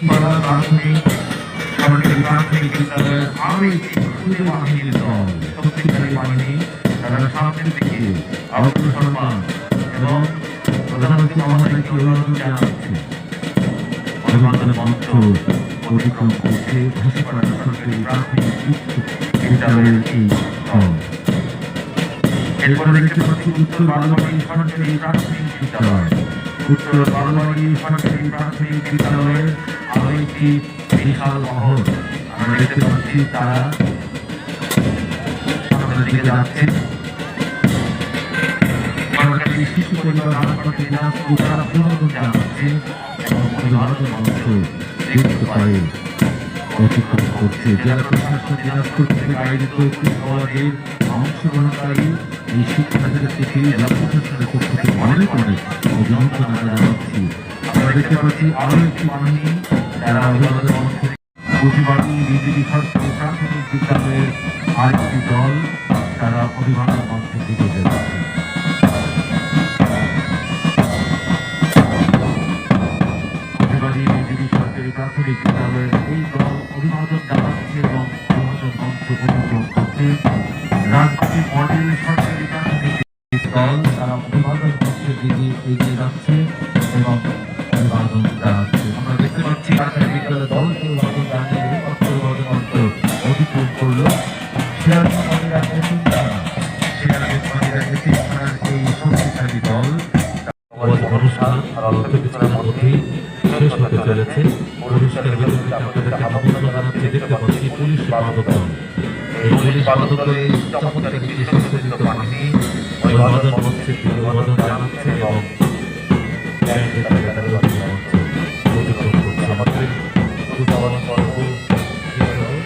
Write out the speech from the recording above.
প্রাথমিক সরকারি প্রাথমিক বিদ্যালয়ের আরো একটি খুদে বাহিনীর দল, শক্তিশালী বাহিনী, তারা সামনের দিকে অগ্রসরমান এবং প্রধানমন্ত্রী মহোদয়কে অভিনন্দন জানাচ্ছে। অভিনন্দন মঞ্চ অতিক্রম করছে ঘোষপাড়া সরকারি প্রাথমিক উচ্চ বিদ্যালয়ের এই দল। এরপরে দেখতে পাচ্ছি উত্তর বালুবাড়ি সরকারি প্রাথমিক বিদ্যালয়। উত্তর বালুবাড়ি সরকারি প্রাথমিক বিদ্যালয়ের আরো একটি বিশাল মহল আমরা দেখতে পাচ্ছি, তারা সামনের দিকে যাচ্ছে। সরকারি শিশু পরিবার হাসপাতাল দিনাজপুর তারা অভিনন্দন জানাচ্ছে এবং অভিনন্দন মঞ্চ দীর্ঘ পায়ে অতিক্রম করছে। জেলা প্রশাসন দিনাজপুর থেকে আয়োজিত একটি সমাজের অংশগ্রহণকারী এই শিক্ষার্থীদের প্রতি জেলা প্রশাসনের পক্ষ থেকে অনেক অনেক অভিনন্দন আমরা জানাচ্ছি। আমরা দেখতে পাচ্ছি আরো একটি বাহিনী, যারা অভিনন্দন মঞ্চে প্রতিবাদী বিজেপি সরকারি প্রাথমিক বিদ্যালয়ের আরেকটি দল, তারা অভিনন্দন মঞ্চের দিকে যাচ্ছে। প্রতিবাদী বিজেপি সরকারি প্রাথমিক বিদ্যালয়ের এই দল অভিনন্দন জানাচ্ছে এবং অভিনন্দন মঞ্চ অতিক্রম করছে। রাজবাড়ী মডেল সরকারি প্রাথমিক দল, তারা অভিনন্দন মঞ্চের দিকে এগিয়ে যাচ্ছে এবং অভিনন্দন জানাচ্ছে। আমরা দেখতে পাচ্ছি সরকারি বিদ্যালয় দলকে অভিনন্দন জানিয়ে অভিনন্দন মঞ্চ অতিক্রম করলো। শেয়ারবাংলা এই শক্তিশালী দল অনুষ্ঠান আর অল্প কিছুক্ষণের মধ্যেই শেষ হতে চলেছে। পুরস্কার বিতরণীতে আপনাদেরকে আমন্ত্রণ জানাচ্ছি। দেখতে পাচ্ছি পুলিশ বাদক দল। এই পুলিশ বাদক দলে চমৎকার একটি সুসজ্জিত বাহিনী অভিবাদন মঞ্চের দিকে অভিবাদন জানাচ্ছে এবং অতিক্রম করছে। আমাদের উদ্যাপন পর্ব শেষ হলো।